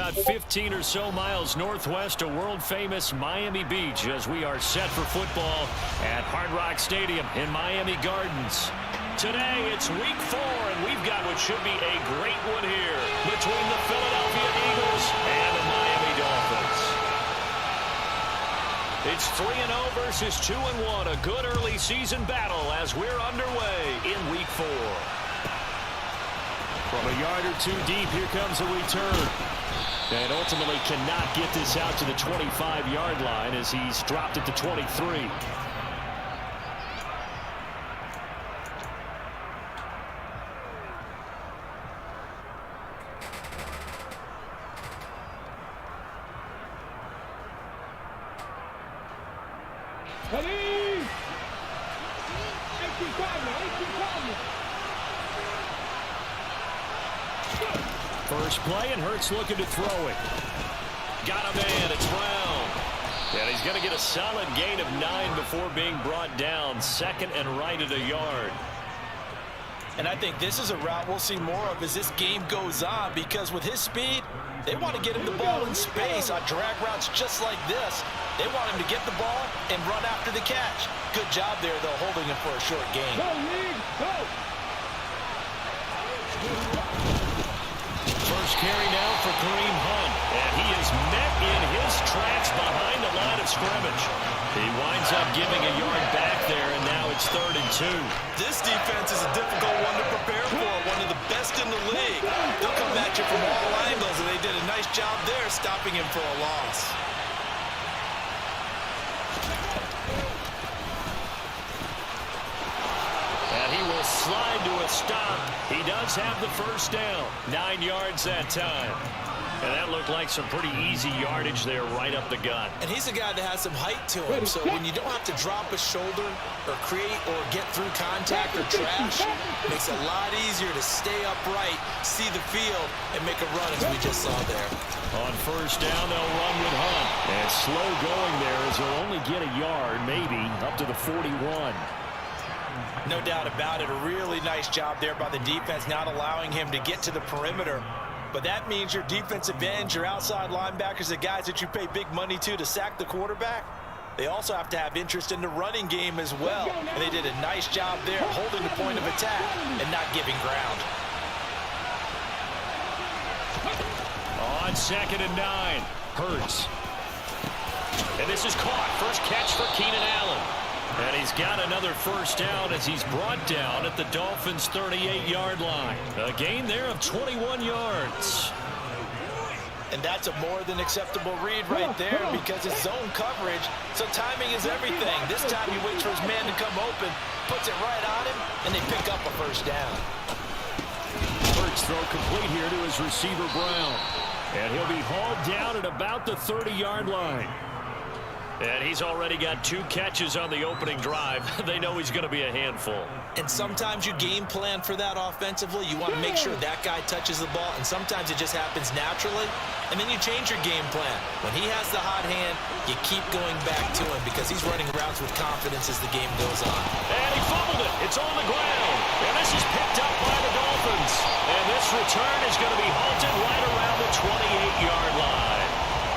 about 15 or so miles northwest of world-famous Miami Beach as we are set for football at Hard Rock Stadium in Miami Gardens. Today, it's week 4, and we've got what should be a great one here between the Philadelphia Eagles and the Miami Dolphins. It's 3-0 versus 2-1, a good early season battle as we're underway in week 4. From a yard or two deep, here comes a return. And ultimately cannot get this out to the 25-yard line as he's dropped it to 23. First play, and Hurts looking to throw it. Got a man, it's Brown. And he's going to get a solid gain of 9 before being brought down. Second and right at a yard. And I think this is a route we'll see more of as this game goes on, because with his speed, they want to get him the ball in space on drag routes just like this. They want him to get the ball and run after the catch. Good job there, though, holding him for a short gain. Go, Lee, go! First carry now for Kareem Hunt, and he is met in his tracks behind the line of scrimmage. He winds up giving a yard back there, and now it's 3rd and 2. This defense is a difficult one to prepare for, one of the best in the league. They'll come at you from all angles, and they did a nice job there stopping him for a loss. Slide to a stop. He does have the first down. 9 yards that time. And that looked like some pretty easy yardage there right up the gut. And he's a guy that has some height to him, so when you don't have to drop a shoulder or create or get through contact or trash, it makes it a lot easier to stay upright, see the field, and make a run as we just saw there. On first down, they'll run with Hunt. And slow going there as they'll only get a yard, maybe, up to the 41. No doubt about it. A really nice job there by the defense, not allowing him to get to the perimeter. But that means your defensive ends, your outside linebackers, the guys that you pay big money to sack the quarterback, they also have to have interest in the running game as well. And they did a nice job there holding the point of attack and not giving ground. On 2nd and 9, Hurts. And this is caught. First catch for Keenan Allen. And he's got another first down as he's brought down at the Dolphins' 38-yard line. A gain there of 21 yards. And that's a more than acceptable read right there because it's zone coverage, so timing is everything. This time he waits for his man to come open, puts it right on him, and they pick up a first down. Hurts throw complete here to his receiver, Brown. And he'll be hauled down at about the 30-yard line. And he's already got 2 catches on the opening drive. They know he's going to be a handful. And sometimes you game plan for that offensively. You want to make sure that guy touches the ball, and sometimes it just happens naturally. And then you change your game plan. When he has the hot hand, you keep going back to him because he's running routes with confidence as the game goes on. And he fumbled it. It's on the ground. And this is picked up by the Dolphins. And this return is going to be halted right around the 28-yard line.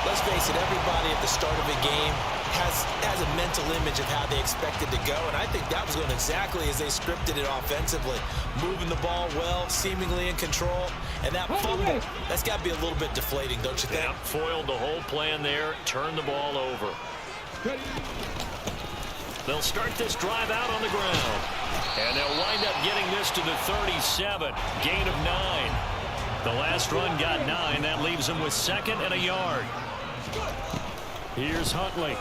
Let's face it, everybody at the start of a game has a mental image of how they expect it to go, and I think that was going exactly as they scripted it offensively. Moving the ball well, seemingly in control, and that fumble, that's got to be a little bit deflating, don't you think? Yeah, foiled the whole plan there, turned the ball over. They'll start this drive out on the ground, and they'll wind up getting this to the 37, gain of 9. The last run got 9. That leaves him with 2nd and a yard. Here's Huntley.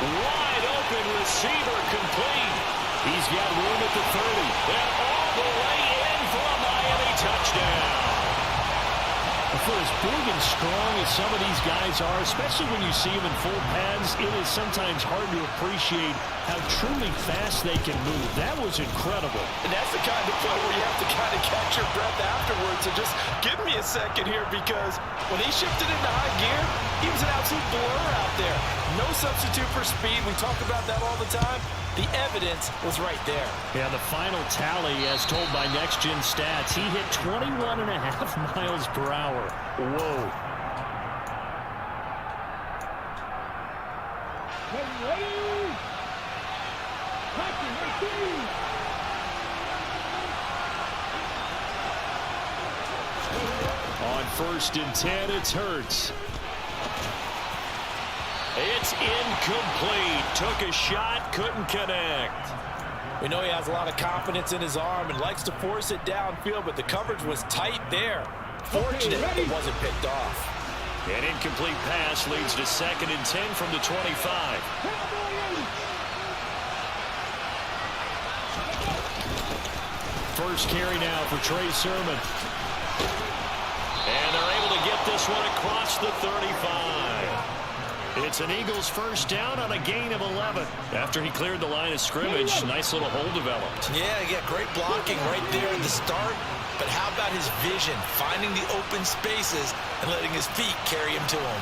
Wide open receiver complete. He's got room at the 30. And all the way in for a Miami touchdown. For as big and strong as some of these guys are, especially when you see them in full pads, it is sometimes hard to appreciate how truly fast they can move. That was incredible. And that's the kind of play where you have to kind of catch your breath afterwards. So just give me a second here, because when he shifted into high gear, he was an absolute blur out there. No substitute for speed. We talk about that all the time. The evidence was right there. Yeah, the final tally, as told by Next Gen Stats, he hit 21.5 miles per hour. Whoa. On 1st and 10, it's Hurts. It's incomplete. Took a shot, couldn't connect. We know he has a lot of confidence in his arm and likes to force it downfield, but the coverage was tight there. Fortunate it wasn't picked off. An incomplete pass leads to 2nd and 10 from the 25. First carry now for Trey Sermon. And they're able to get this one across the 35. It's an Eagles first down on a gain of 11. After he cleared the line of scrimmage, nice little hole developed. Yeah, great blocking right there at the start. But how about his vision, finding the open spaces and letting his feet carry him to him?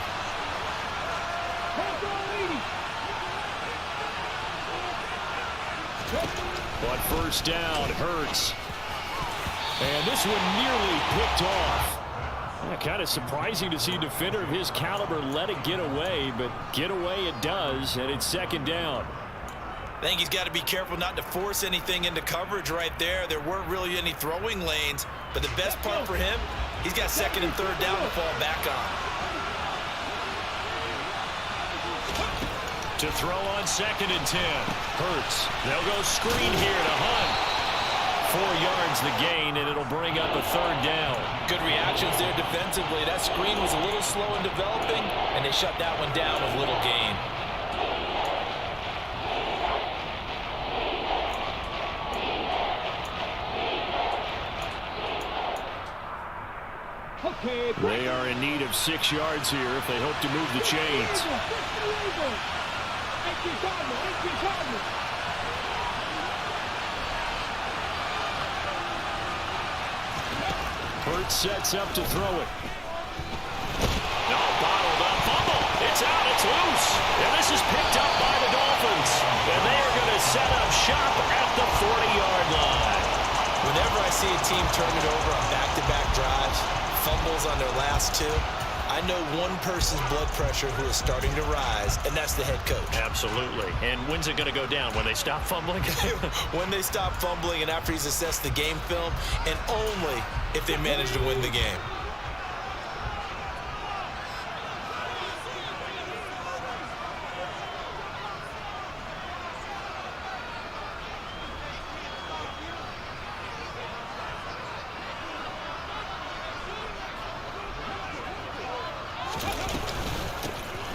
On 1st down, Hurts. And this one nearly picked off. Kind of surprising to see a defender of his caliber let it get away, but get away it does, and it's 2nd down. I think he's got to be careful not to force anything into coverage right there. There weren't really any throwing lanes, but the best part for him, he's got 2nd and 3rd down to fall back on. To throw on 2nd and 10. Hurts. They'll go screen here to Hunt. 4 yards the gain, and it'll bring up a 3rd down. Good reactions there defensively. That screen was a little slow in developing, and they shut that one down with little gain. They are in need of 6 yards here if they hope to move the chains. Hurts sets up to throw it. No, bottled up. Fumble. It's out. It's loose. And this is picked up by the Dolphins. And they are going to set up shop at the 40-yard line. Whenever I see a team turn it over on back-to-back drives, fumbles on their last 2, I know one person's blood pressure who is starting to rise, and that's the head coach. Absolutely. And when's it going to go down? When they stop fumbling? When they stop fumbling and after he's assessed the game film, and only if they manage to win the game.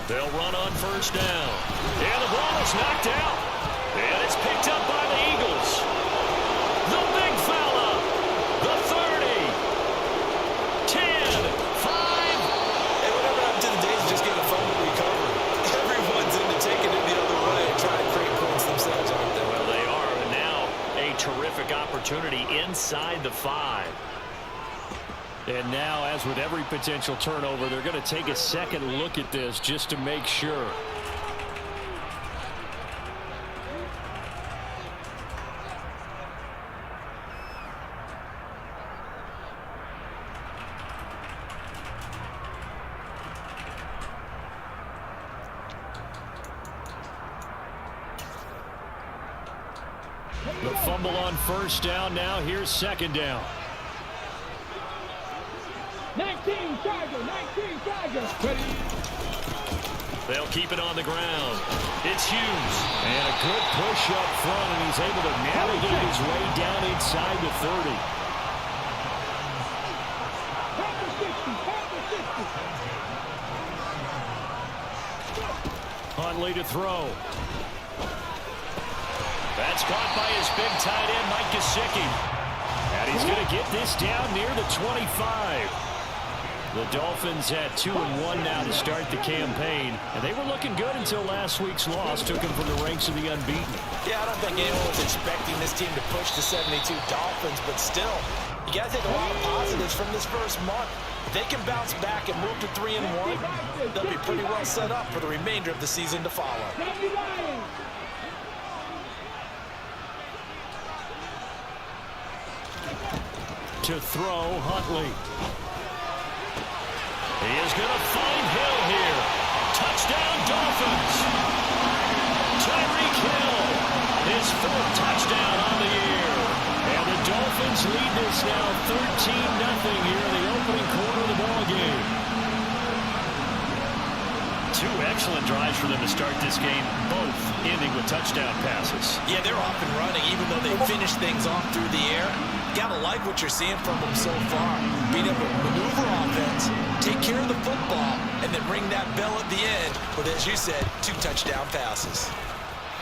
They'll run on 1st down. And the ball is knocked out. And it's picked up by the Eagles. The big fella. The 30. 10. 5. Hey, whatever happened to the days of just getting a fumble recovery? Everyone's into taking it the other way and trying to create points themselves, aren't they? Well, they are. And now a terrific opportunity inside the 5. And now, as with every potential turnover, they're going to take a second look at this just to make sure. The fumble on 1st down. Now here's 2nd down. 19 Chargers. They'll keep it on the ground. It's Hughes. And a good push up front, and he's able to navigate his way down inside the 30. Huntley to throw. That's caught by his big tight end, Mike Gesicki. And he's going to get this down near the 25. The Dolphins had 2-1 now to start the campaign, and they were looking good until last week's loss took them from the ranks of the unbeaten. Yeah, I don't think anyone was expecting this team to push the 72 Dolphins, but still, you got to take a lot of positives from this first month. If they can bounce back and move to 3-1, they'll be pretty well set up for the remainder of the season to follow. To throw, Huntley. He is going to find Hill here. Touchdown, Dolphins. Tyreek Hill, his 4th touchdown on the year. And the Dolphins lead this now 13-0 here in the opening quarter of the ball game. 2 excellent drives for them to start this game, both ending with touchdown passes. Yeah, they're off and running, even though they finished things off through the air. Gotta like what you're seeing from them so far. Being able to maneuver offense, take care of the football, and then ring that bell at the end with, as you said, 2 touchdown passes.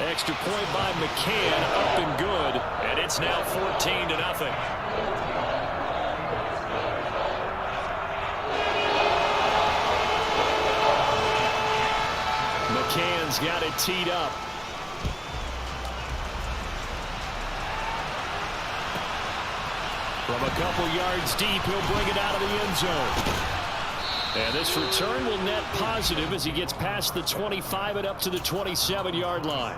Extra point by McCann, up and good, and it's now 14-0. McCann's got it teed up. From a couple yards deep, he'll bring it out of the end zone. And this return will net positive as he gets past the 25 and up to the 27-yard line.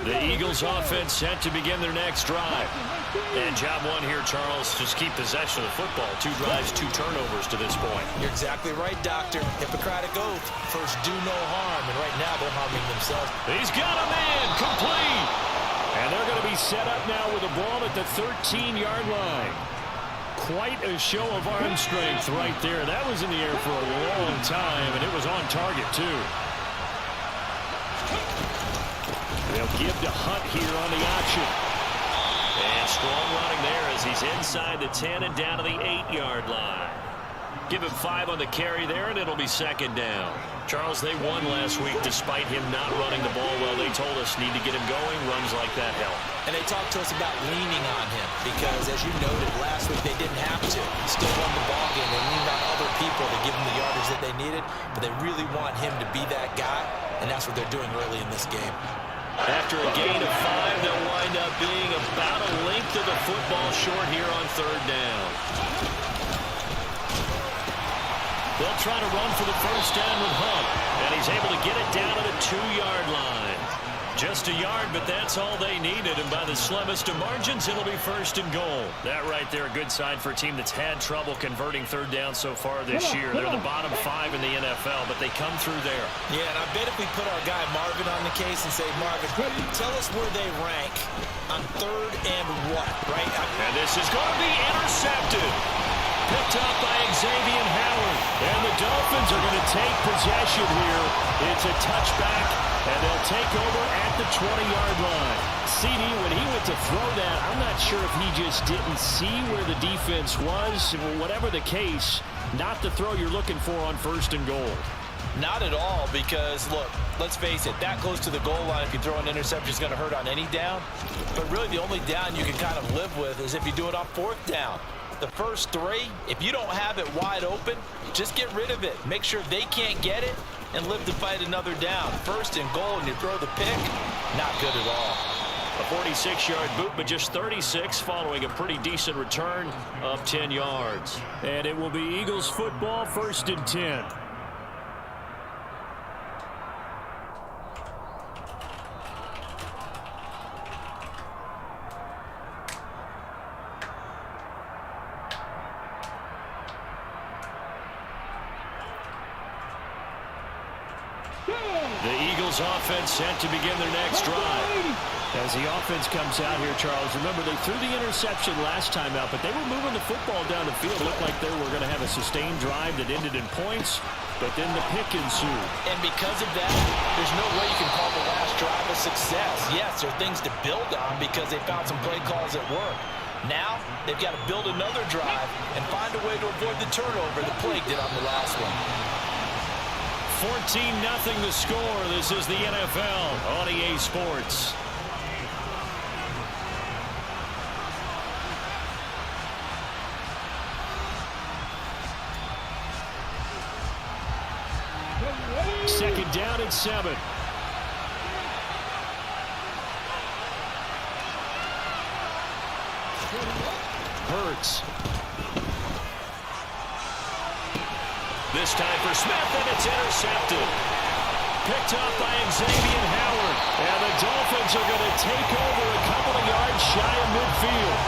The Eagles offense set to begin their next drive. And job 1 here, Charles, just keep possession of the football. 2 drives, 2 turnovers to this point. You're exactly right, Doctor. Hippocratic oath. First, do no harm. And right now, they're harming themselves. He's got a man, complete. And they're going to be set up now with the ball at the 13-yard line. Quite a show of arm strength right there. That was in the air for a long time, and it was on target, too. They'll give to Hunt here on the option. And strong running there as he's inside the 10 and down to the 8-yard line. Give him 5 on the carry there, and it'll be 2nd down. Charles, they won last week despite him not running the ball well. They told us need to get him going. Runs like that help. And they talked to us about leaning on him because, as you noted, last week they didn't have to. Still won the ball game. They leaned on other people to give them the yardage that they needed, but they really want him to be that guy, and that's what they're doing early in this game. After a gain of 5, they'll wind up being about a length of the football short here on 3rd down. They'll try to run for the 1st down with Hunt, and he's able to get it down to the 2-yard line. Just a yard, but that's all they needed, and by the slimmest of margins, it'll be 1st and goal. That right there, a good sign for a team that's had trouble converting 3rd down so far this year. They're the bottom 5 in the NFL, but they come through there. Yeah, and I bet if we put our guy Marvin on the case and say, Marvin, tell us where they rank on 3rd and what, right? And this is going to be intercepted. Picked up by Xavier Howard. And the Dolphins are going to take possession here. It's a touchback, and they'll take over at the 20-yard line. CD, when he went to throw that, I'm not sure if he just didn't see where the defense was. Whatever the case, not the throw you're looking for on 1st and goal. Not at all, because, look, let's face it, that close to the goal line, if you throw an interception, is going to hurt on any down. But really, the only down you can kind of live with is if you do it on 4th down. The first 3, if you don't have it wide open, just get rid of it. Make sure they can't get it and live to fight another down. 1st and goal, and you throw the pick, not good at all. A 46-yard boot, but just 36 following a pretty decent return of 10 yards. And it will be Eagles football, 1st and 10. The Eagles offense set to begin their next drive. As the offense comes out here, Charles, remember they threw the interception last time out, but they were moving the football down the field. It looked like they were going to have a sustained drive that ended in points, but then the pick ensued. And because of that, there's no way you can call the last drive a success. Yes, there are things to build on because they found some play calls that work. Now, they've got to build another drive and find a way to avoid the turnover the play did on the last one. 14-0 the score. This is the NFL on EA Sports. Second down at 7. Hurts. this time for Smith, and it's intercepted. Picked up by Xavier Howard. And the Dolphins are going to take over a couple of yards shy of midfield.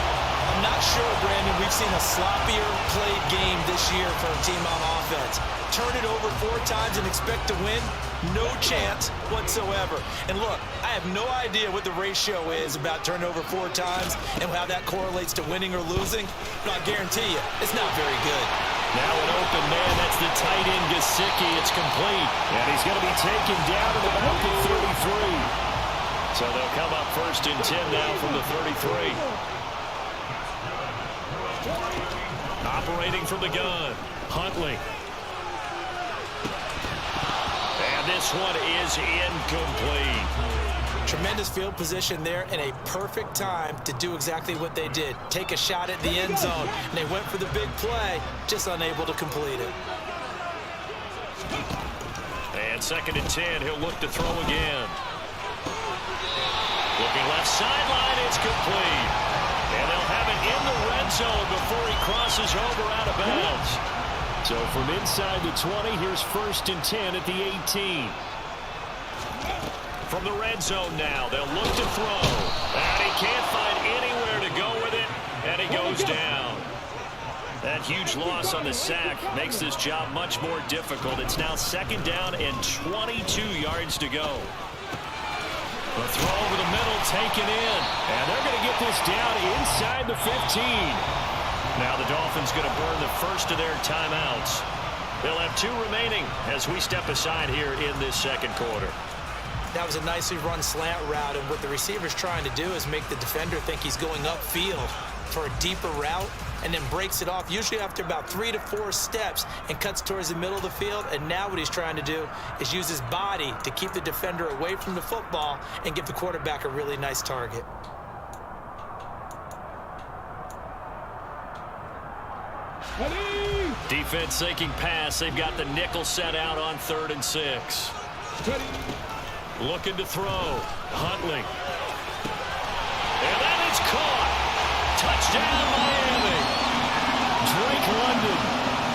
I'm not sure, Brandon, we've seen a sloppier played game this year for a team on offense. Turn it over 4 times and expect to win? No chance whatsoever. And look, I have no idea what the ratio is about turnover 4 times and how that correlates to winning or losing, but I guarantee you, it's not very good. Now an open man, that's the tight end Gesicki. It's complete, and he's going to be taken down at about the 33. So they'll come up 1st and 10 now from the 33. Operating from the gun, Huntley. And this one is incomplete. Tremendous field position there and a perfect time to do exactly what they did. Take a shot at the end zone. And they went for the big play, just unable to complete it. And 2nd and 10, he'll look to throw again. Looking left sideline, it's complete. And they'll have it in the red zone before he crosses over out of bounds. So from inside the 20, here's 1st and 10 at the 18. From the red zone now, they'll look to throw. And he can't find anywhere to go with it, and he goes down. That huge loss on the sack makes this job much more difficult. It's now 2nd down and 22 yards to go. The throw over the middle taken in, and they're going to get this down inside the 15. Now the Dolphins going to burn the first of their timeouts. They'll have 2 remaining as we step aside here in this 2nd quarter. That was a nicely run slant route, and what the receiver's trying to do is make the defender think he's going upfield for a deeper route and then breaks it off, usually after about 3 to 4 steps, and cuts towards the middle of the field. And now what he's trying to do is use his body to keep the defender away from the football and give the quarterback a really nice target. Defense sinking pass. They've got the nickel set out on 3rd and 6. Looking to throw. Huntley. And that is caught. Touchdown, Miami. Drake London,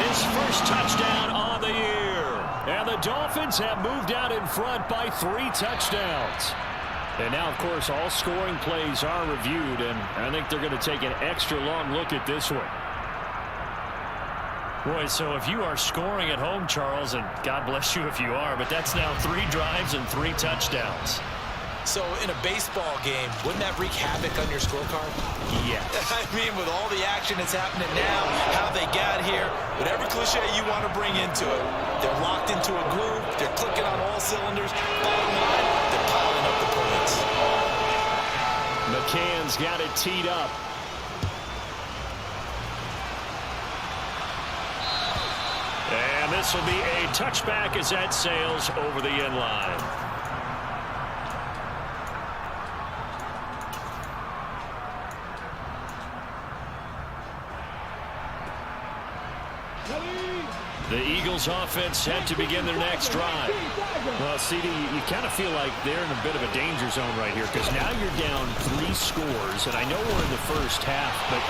his first touchdown on the year. And the Dolphins have moved out in front by 3 touchdowns. And now, of course, all scoring plays are reviewed, and I think they're going to take an extra long look at this one. Boy, so if you are scoring at home, Charles, and God bless you if you are, but that's now 3 drives and 3 touchdowns. So in a baseball game, wouldn't that wreak havoc on your scorecard? Yes. I mean, with all the action that's happening now, how they got here, whatever cliche you want to bring into it, they're locked into a groove, they're clicking on all cylinders, bottom line, they're piling up the points. McCann's got it teed up. And this will be a touchback as that sails over the end line. The Eagles offense set to begin their next drive. Well, CD, you kind of feel like they're in a bit of a danger zone right here because now you're down 3 scores, and I know we're in the first half, but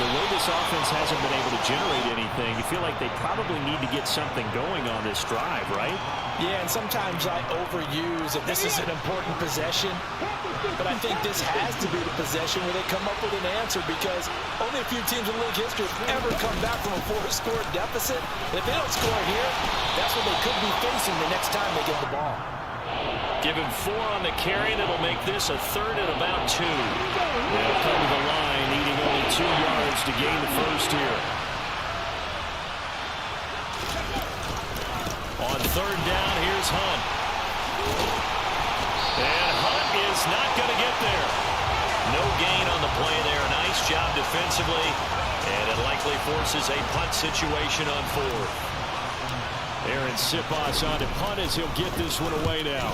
the way this offense hasn't been able to generate anything, you feel like they probably need to get something going on this drive, right? Yeah, and sometimes I overuse if this is an important possession, but I think this has to be the possession where they come up with an answer because only a few teams in league history have ever come back from a 4-score deficit. And if they don't score here, that's what they could be facing the next time they get the ball. Given 4 on the carry, and it'll make this a 3rd and about 2. They'll come to the line, needing only 2 yards to gain the first here. On 3rd down, here's Hunt. And Hunt is not going to get there. No gain on the play there. Nice job defensively. And it likely forces a punt situation on 4th. Aaron Siposs on to punt as he'll get this one away now.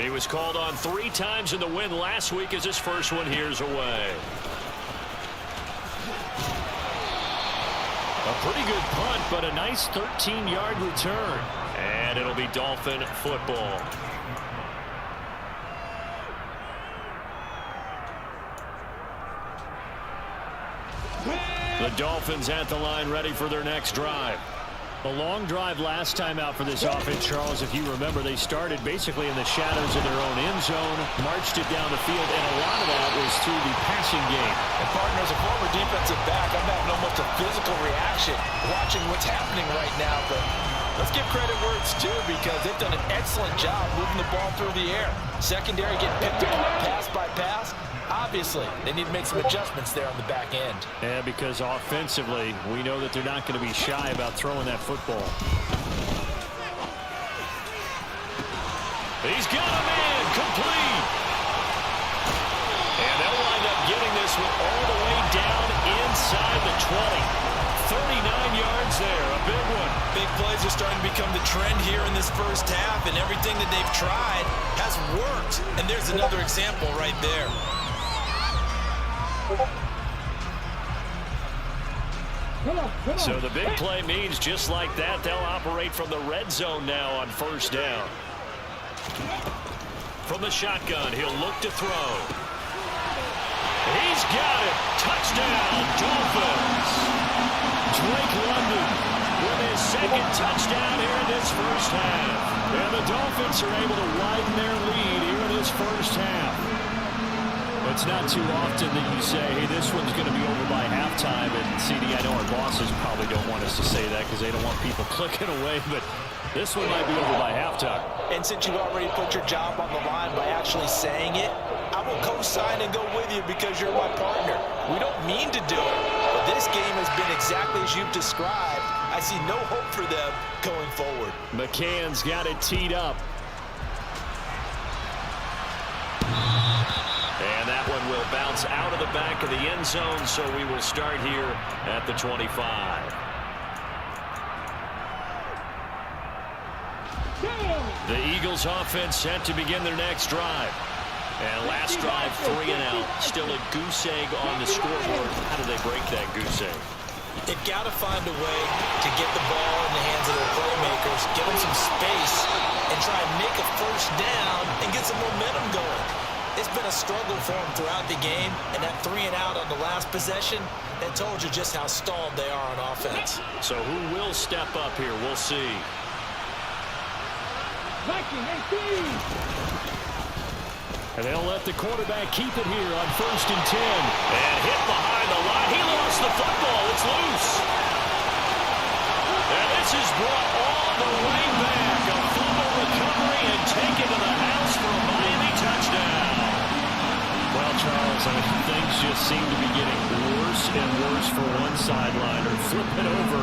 He was called on 3 times in the win last week as his first one here's away. A pretty good punt, but a nice 13-yard return. And it'll be Dolphin football. The Dolphins at the line ready for their next drive. A long drive last time out for this offense, Charles. If you remember, they started basically in the shadows of their own end zone, marched it down the field, and a lot of that was through the passing game. And partner, as a former defensive back, I'm having almost a physical reaction watching what's happening right now. But let's give credit where it's due, because they've done an excellent job moving the ball through the air. Secondary getting picked apart pass by pass. Obviously, they need to make some adjustments there on the back end. Yeah, because offensively, we know that they're not going to be shy about throwing that football. He's got a man complete. And they'll wind up getting this one all the way down inside the 20. 39 yards there, a big one. Big plays are starting to become the trend here in this first half, and everything that they've tried has worked. And there's another example right there. So the big play means just like that, they'll operate from the red zone now on first down. From the shotgun, he'll look to throw. He's got it. Touchdown, Dolphins. Drake London with his second touchdown here in this first half. And the Dolphins are able to widen their lead here in this first half. It's not too often that you say, hey, this one's going to be over by halftime. And, CD, I know our bosses probably don't want us to say that because they don't want people clicking away, but this one might be over by halftime. And since you've already put your job on the line by actually saying it, I will co-sign and go with you because you're my partner. We don't mean to do it, but this game has been exactly as you've described. I see no hope for them going forward. McCann's got it teed up. And that one will bounce out of the back of the end zone, so we will start here at the 25. The Eagles offense set to begin their next drive. And last drive, 3 and out. Still a goose egg on the scoreboard. How do they break that goose egg? They've got to find a way to get the ball in the hands of their playmakers, give them some space, and try and make a first down and get some momentum going. It's been a struggle for them throughout the game, and that 3 and out on the last possession, that told you just how stalled they are on offense. So who will step up here? We'll see. And they'll let the quarterback keep it here on 1st and 10. And hit behind the line. He lost the football. It's loose. And this is brought all the way back. A fumble recovery and taken to the house for a Miami touchdown. Well, Charles, I mean, things just seem to be getting worse and worse for one sideline. Or flipping over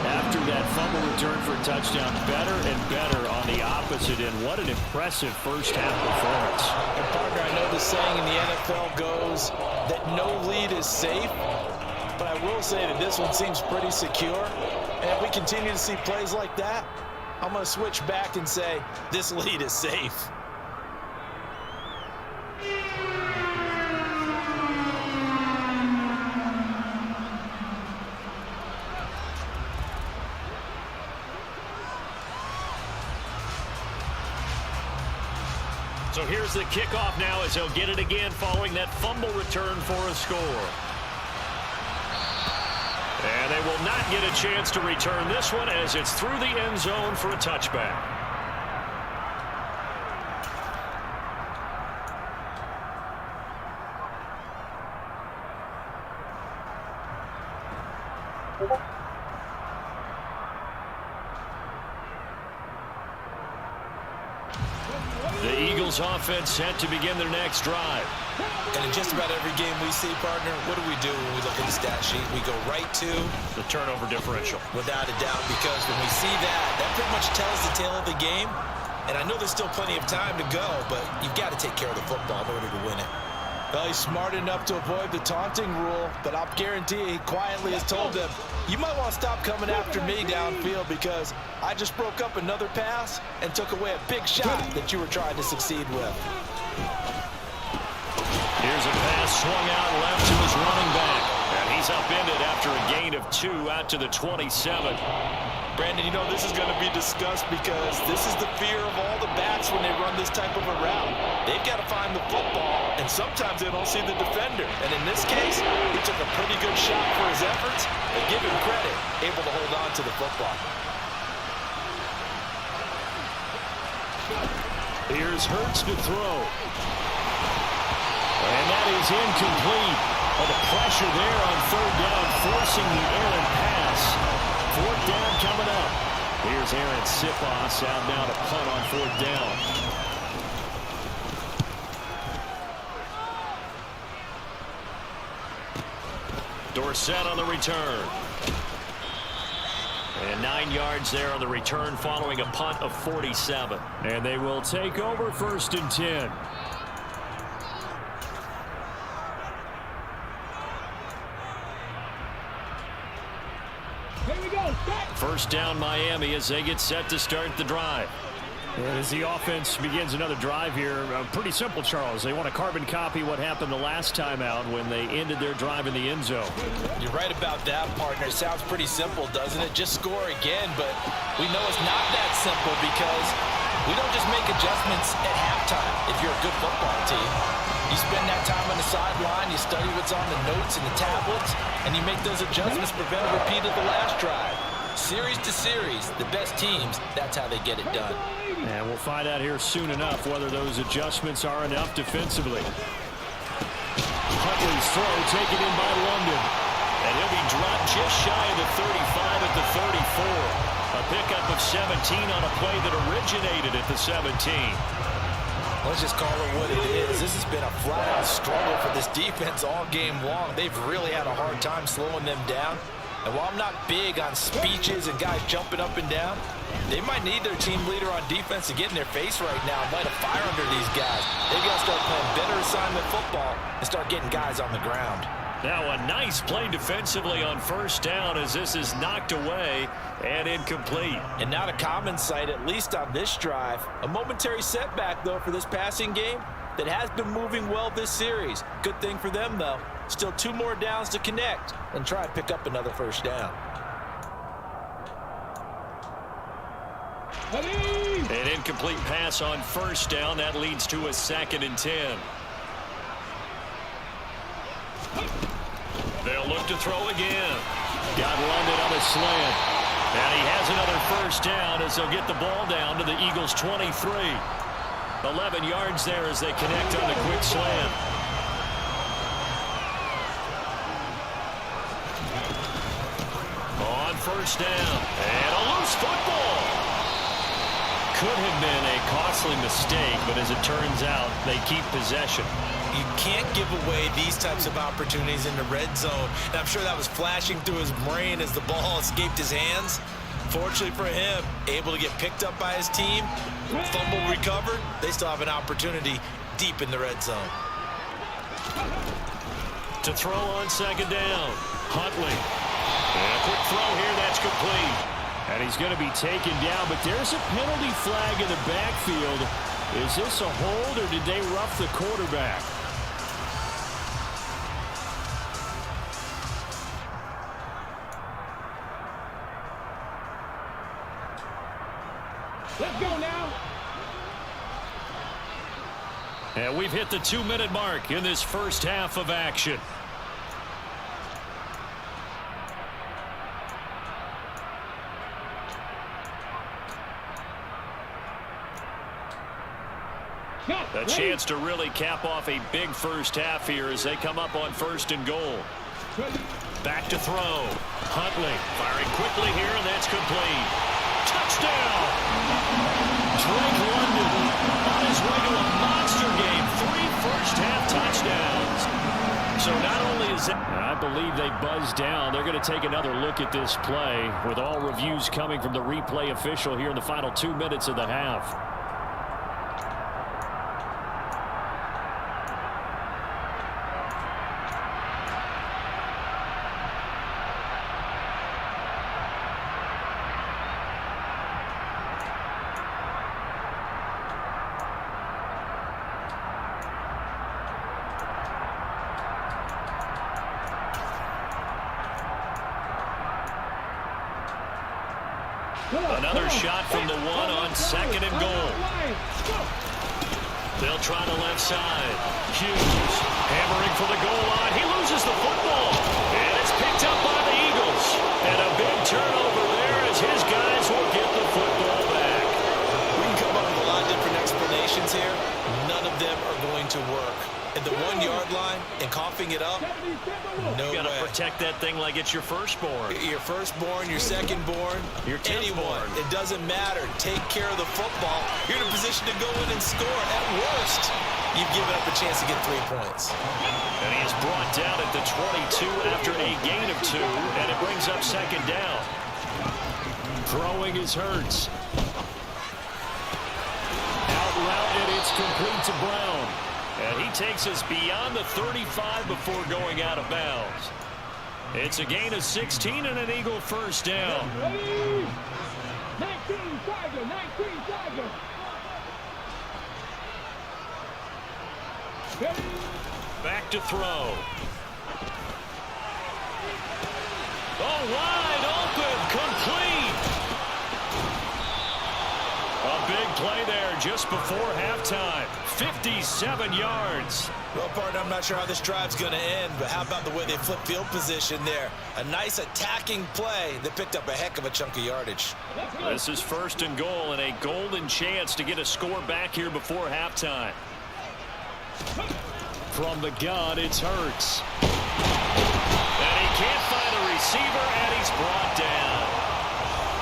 after that fumble return for a touchdown. Better and better on the opposite end. What an impressive first half performance. And partner, I know the saying in the NFL goes that no lead is safe, but I will say that this one seems pretty secure. And if we continue to see plays like that, I'm going to switch back and say this lead is safe. So here's the kickoff now as he'll get it again following that fumble return for a score. And they will not get a chance to return this one as it's through the end zone for a touchback. The Eagles offense set to begin their next drive. And in just about every game we see, partner, what do we do when we look at the stat sheet? We go right to the turnover differential. Without a doubt, because when we see that, that pretty much tells the tale of the game. And I know there's still plenty of time to go, but you've got to take care of the football in order to win it. Well, he's smart enough to avoid the taunting rule, but I'll guarantee he quietly has told them, you might want to stop coming after me downfield because I just broke up another pass and took away a big shot that you were trying to succeed with. Here's a pass swung out left to his running back. And he's upended after a gain of 2 out to the 27. Brandon, you know this is going to be discussed because this is the fear of all the backs when they run this type of a route. They've got to find the football, and sometimes they don't see the defender. And in this case, he took a pretty good shot for his efforts, but give him credit, able to hold on to the football. Here's Hurts to throw. And that is incomplete. Oh, the pressure there on third down, forcing the errant pass. Fourth down coming up. Here's Aaron Sipos out now to punt on fourth down. Dorsett on the return. And 9 yards there on the return following a punt of 47. And they will take over 1st and 10. Here we go. First down Miami as they get set to start the drive. And as the offense begins another drive here, pretty simple, Charles. They want to carbon copy what happened the last time out when they ended their drive in the end zone. You're right about that, partner. It sounds pretty simple, doesn't it? Just score again, but we know it's not that simple because we don't just make adjustments at halftime if you're a good football team. You spend that time on the sideline, you study what's on the notes and the tablets, and you make those adjustments, prevent a repeat of the last drive. Series to series, the best teams, that's how they get it done. And we'll find out here soon enough whether those adjustments are enough defensively. Huntley's throw taken in by London. And he'll be dropped just shy of the 35 at the 34. A pickup of 17 on a play that originated at the 17. Let's just call it what it is. This has been a flat-out struggle for this defense all game long. They've really had a hard time slowing them down. And while I'm not big on speeches and guys jumping up and down, they might need their team leader on defense to get in their face right now and light a fire under these guys. They've got to start playing better assignment football and start getting guys on the ground. Now a nice play defensively on first down as this is knocked away and incomplete. And not a common sight, at least on this drive. A momentary setback, though, for this passing game that has been moving well this series. Good thing for them, though. Still 2 more downs to connect and try to pick up another first down. An incomplete pass on first down. That leads to a 2nd and 10. They'll look to throw again. Got London on a slant. And he has another first down as they'll get the ball down to the Eagles' 23. 11 yards there as they connect on the quick slant. On first down. And a loose football. Could have been a costly mistake, but as it turns out, they keep possession. You can't give away these types of opportunities in the red zone. And I'm sure that was flashing through his brain as the ball escaped his hands. Fortunately for him, able to get picked up by his team, fumble recovered. They still have an opportunity deep in the red zone. To throw on second down, Huntley. And a quick throw here, that's complete. And he's going to be taken down, but there's a penalty flag in the backfield. Is this a hold, or did they rough the quarterback? Let's go now. And we've hit the 2-minute mark in this first half of action. A chance to really cap off a big first half here as they come up on 1st and goal. Back to throw. Huntley firing quickly here, and that's complete. Touchdown! Drake London on his way to a monster game. 3 first-half touchdowns. So not only is that, I believe they buzzed down. They're going to take another look at this play with all reviews coming from the replay official here in the final 2 minutes of the half. Another shot from the 1 on 2nd and goal. They'll try the left side. Hughes hammering for the goal line. He loses the football. And it's picked up by the Eagles. And a big turnover there as his guys will get the football back. We can come up with a lot of different to work at the 1-yard line and coughing it up, no way. You got to protect that thing like it's your firstborn. Your firstborn, your secondborn, your anyone. It doesn't matter. Take care of the football. You're in a position to go in and score. At worst, you've given up a chance to get 3 points. And he is brought down at the 22 after a gain of 2, and it brings up second down. Throwing is Hurts. Out route, and it's complete to Brown. And he takes us beyond the 35 before going out of bounds. It's a gain of 16 and an Eagle first down. 19 Tiger, 19 Tiger. Back to throw. Oh, wide open, complete. A big play there just before halftime. 57 yards. Well, partner, I'm not sure how this drive's going to end, but how about the way they flip field position there? A nice attacking play that picked up a heck of a chunk of yardage. This is first and goal and a golden chance to get a score back here before halftime. From the gun, it's Hurts. And he can't find a receiver, and he's brought down.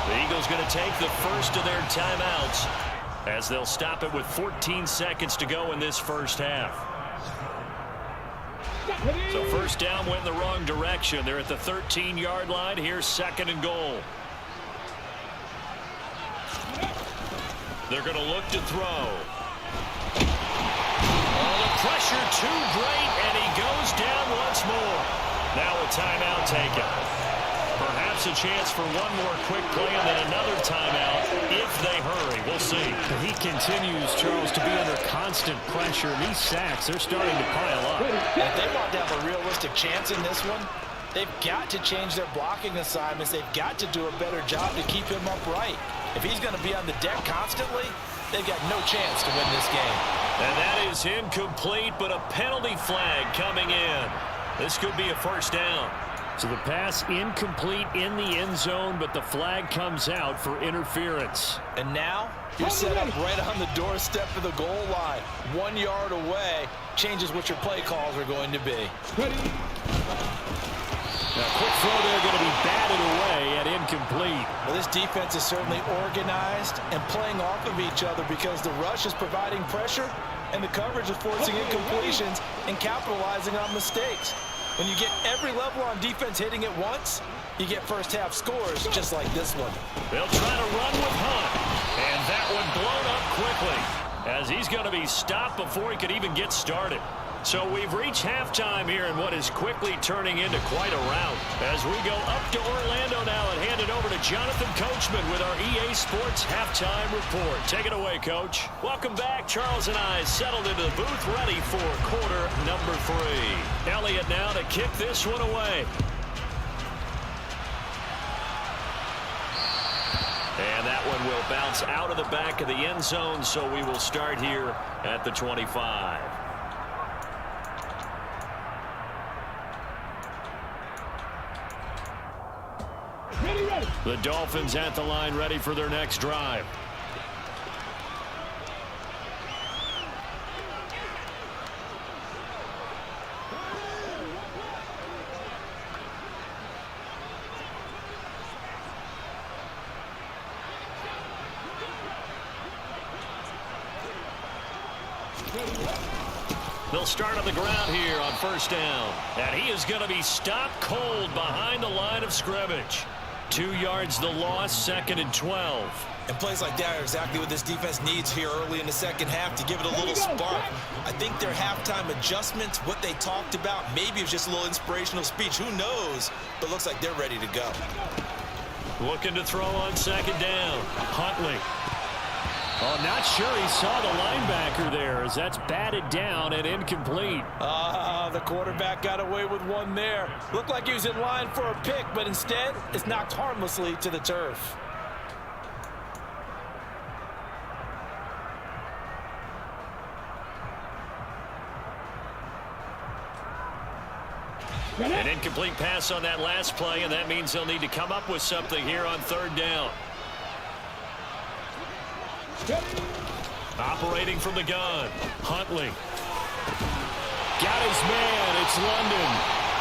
The Eagles going to take the first of their timeouts as they'll stop it with 14 seconds to go in this first half. So first down went in the wrong direction. They're at the 13-yard line. Here's second and goal. They're going to look to throw. Oh, the pressure too great, and he goes down once more. Now a timeout taken. Perhaps a chance for one more quick play and then another timeout if they hurry. We'll see. He continues, Charles, to be under constant pressure. And these sacks, they're starting to pile up. If they want to have a realistic chance in this one, they've got to change their blocking assignments. They've got to do a better job to keep him upright. If he's going to be on the deck constantly, they've got no chance to win this game. And that is incomplete, but a penalty flag coming in. This could be a first down. So the pass incomplete in the end zone, but the flag comes out for interference. And now you're set up right on the doorstep of the goal line. 1 yard away changes what your play calls are going to be. Now, quick throw there going to be batted away at incomplete. Well, this defense is certainly organized and playing off of each other because the rush is providing pressure and the coverage is forcing incompletions and capitalizing on mistakes. When you get every level on defense hitting at once, you get first half scores just like this one. They'll try to run with Hunt. And that one blown up quickly as he's going to be stopped before he could even get started. So we've reached halftime here in what is quickly turning into quite a rout. As we go up to Orlando now and hand it over to Jonathan Coachman with our EA Sports Halftime Report. Take it away, Coach. Welcome back. Charles and I settled into the booth ready for quarter number 3. Elliott now to kick this one away. And that one will bounce out of the back of the end zone, so we will start here at the 25. The Dolphins at the line ready for their next drive. They'll start on the ground here on first down. And he is going to be stopped cold behind the line of scrimmage. 2 yards the loss, second and 12. And plays like that are exactly what this defense needs here early in the second half to give it a little spark. I think their halftime adjustments, what they talked about, maybe it was just a little inspirational speech. Who knows? But looks like they're ready to go. Looking to throw on second down. Huntley. Oh, not sure he saw the linebacker there as that's batted down and incomplete. The quarterback got away with one there. Looked like he was in line for a pick, but instead it's knocked harmlessly to the turf. An incomplete pass on that last play, and that means they'll need to come up with something here on third down. Operating from the gun, Huntley. Got his man. It's London.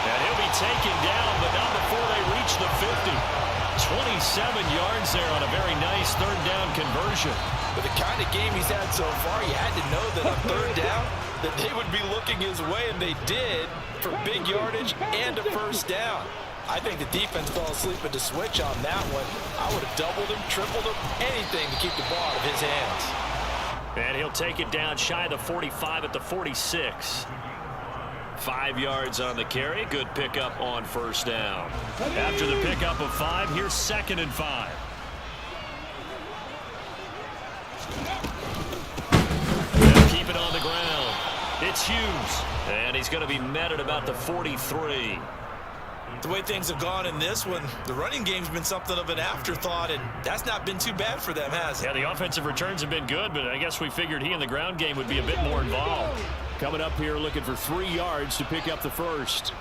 And he'll be taken down, but not before they reach the 50. 27 yards there on a very nice third down conversion. With the kind of game he's had so far, you had to know that on third down that they would be looking his way, and they did, for big yardage and a first down. I think the defense fell asleep at the switch on that one. I would have doubled him, tripled him, anything to keep the ball out of his hands. And he'll take it down shy of the 45 at the 46. 5 yards on the carry. Good pickup on first down. After the pickup of 5, here's 2nd and 5. They'll keep it on the ground. It's Hughes. And he's going to be met at about the 43. The way things have gone in this one, the running game's been something of an afterthought, and that's not been too bad for them, has it? Yeah, the offensive returns have been good, but I guess we figured he in the ground game would be a bit more involved. Coming up here looking for 3 yards to pick up the first.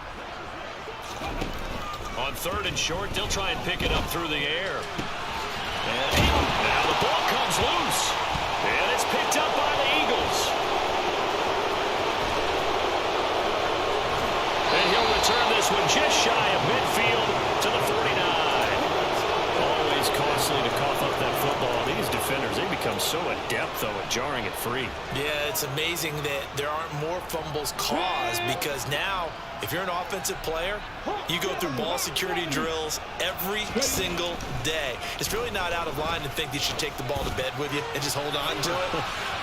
On 3rd and short, they'll try and pick it up through the air. And now the ball comes loose. And it's picked up by the Eagles. And he'll return this one just shy of midfield to the 49. Always costly to cough up that football. These defenders, they become so adept, though, at jarring it free. Yeah, it's amazing that there aren't more fumbles caused, because now, if you're an offensive player, you go through ball security drills every single day. It's really not out of line to think that you should take the ball to bed with you and just hold on to it.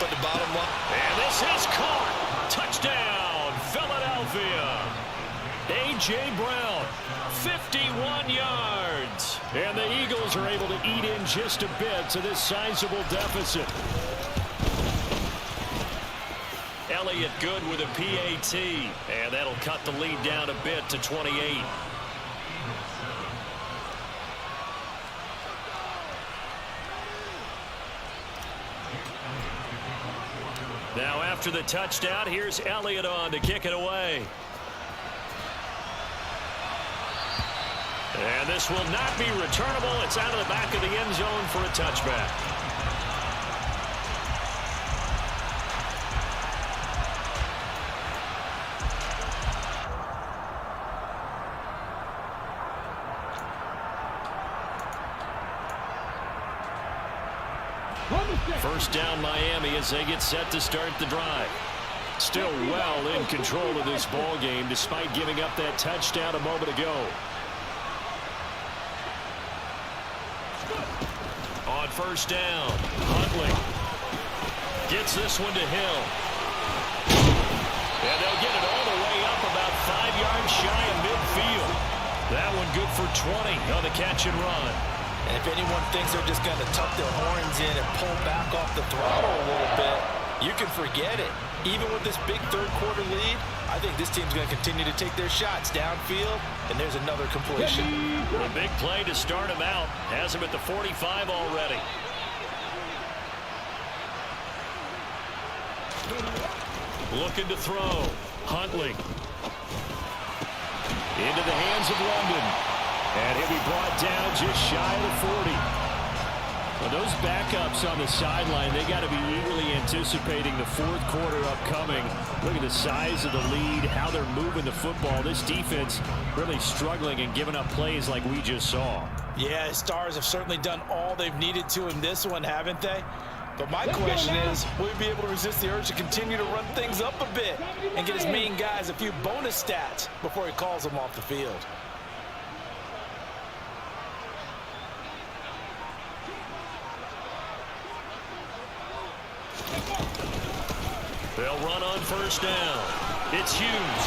But the bottom line... And this is caught. Touchdown, Philadelphia. A.J. Brown, 51 yards. And the Eagles are able to eat in just a bit to this sizable deficit. Elliott good with a PAT. And that'll cut the lead down a bit to 28. Now after the touchdown, here's Elliott on to kick it away. And this will not be returnable. It's out of the back of the end zone for a touchback. First down Miami as they get set to start the drive. Still well in control of this ball game despite giving up that touchdown a moment ago. On first down, Huntley gets this one to Hill. And they'll get it all the way up about 5 yards shy of midfield. That one good for 20 on the catch and run. And if anyone thinks they're just going to tuck their horns in and pull back off the throttle a little bit, you can forget it. Even with this big third-quarter lead, I think this team's going to continue to take their shots downfield, and there's another completion. A big play to start him out. Has him at the 45 already. Looking to throw. Huntley. Into the hands of London. And he'll be brought down just shy of the 40. Well, those backups on the sideline, they got to be eagerly anticipating the fourth quarter upcoming. Look at the size of the lead, how they're moving the football. This defense really struggling and giving up plays like we just saw. Yeah, Stars have certainly done all they've needed to in this one, haven't they? But my question is, will we be able to resist the urge to continue to run things up a bit and get his main guys a few bonus stats before he calls them off the field? They'll run on first down. It's Hughes.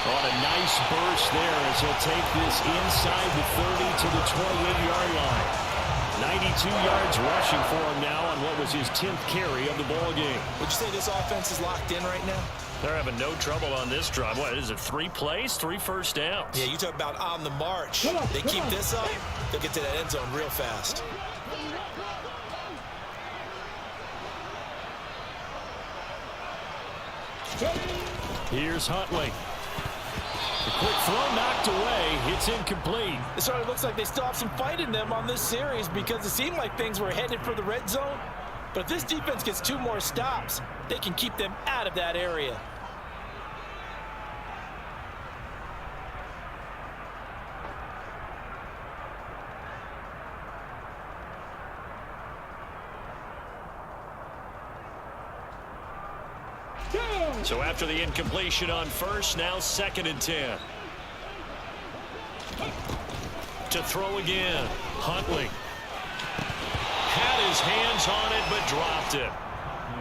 On a nice burst there as he'll take this inside the 30 to the 28-yard line. 92 yards rushing for him now on what was his 10th carry of the ball game. Would you say this offense is locked in right now? They're having no trouble on this drive. What is it, 3 plays, 3 first downs? Yeah, you talk about on the march. They keep this up, they'll get to that end zone real fast. Here's Huntley. The quick throw knocked away. It's incomplete. It sort of looks like they still have some fight in them on this series because it seemed like things were headed for the red zone. But if this defense gets 2 more stops, they can keep them out of that area. So after the incompletion on first, now 2nd and 10. To throw again. Huntley. Had his hands on it, but dropped it.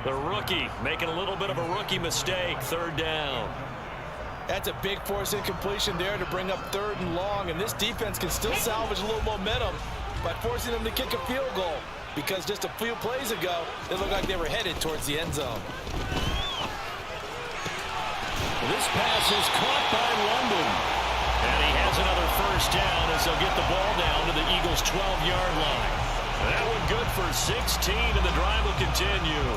The rookie making a little bit of a rookie mistake. 3rd down. That's a big force incompletion there to bring up 3rd and long, and this defense can still salvage a little momentum by forcing them to kick a field goal, because just a few plays ago, they looked like they were headed towards the end zone. This pass is caught by London. And he has another 1st down as they'll get the ball down to the Eagles' 12-yard line. That one good for 16, and the drive will continue.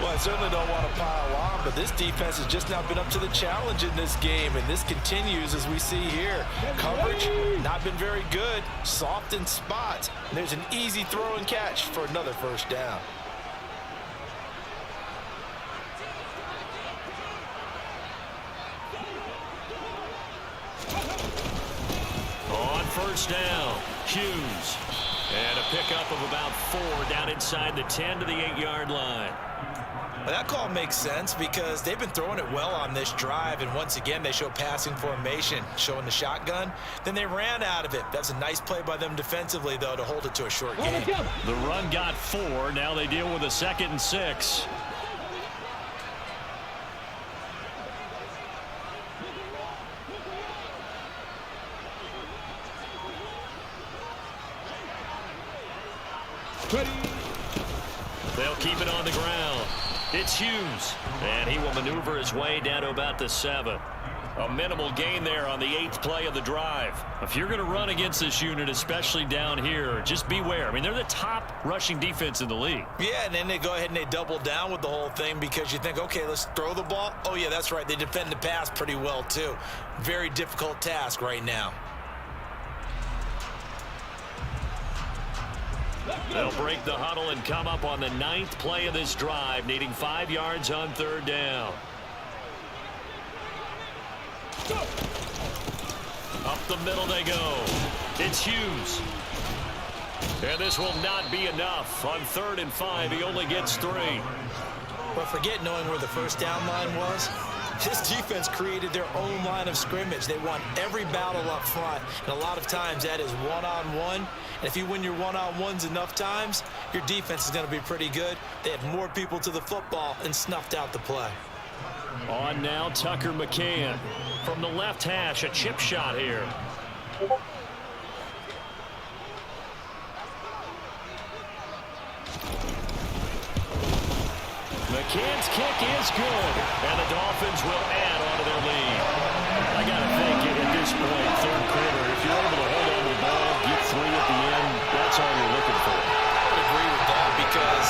Well, I certainly don't want to pile on, but this defense has just not been up to the challenge in this game, and this continues as we see here. Coverage, not been very good, soft in spots. And there's an easy throw and catch for another 1st down. On 1st down, Hughes. And a pickup of about 4 down inside the 10 to the 8-yard line. Well, that call makes sense because they've been throwing it well on this drive, and once again they show passing formation, showing the shotgun. Then they ran out of it. That's a nice play by them defensively, though, to hold it to a short game. The run got 4. Now they deal with a 2nd and 6. They'll keep it on the ground. It's Hughes, and he will maneuver his way down to about the 7. A minimal gain there on the 8th play of the drive. If you're going to run against this unit, especially down here, just beware. I mean, they're the top rushing defense in the league. Yeah, and then they go ahead and they double down with the whole thing because you think, okay, let's throw the ball. Oh, yeah, that's right. They defend the pass pretty well, too. Very difficult task right now. They'll break the huddle and come up on the 9th play of this drive, needing 5 yards on 3rd down. Up the middle they go. It's Hughes. And this will not be enough. On 3rd and 5, he only gets 3. But forget knowing where the 1st down line was. This defense created their own line of scrimmage. They won every battle up front, and a lot of times that is one-on-one. And if you win your one-on-ones enough times, your defense is going to be pretty good. They had more people to the football and snuffed out the play. On now, Tucker McCann. From the left hash, a chip shot here. McCann's kick is good, and the Dolphins will add on to their lead. I got to think at this point, 3rd quarter, if you're able to hold on to the ball, get 3 at the end, that's all you're looking for. I would agree with that because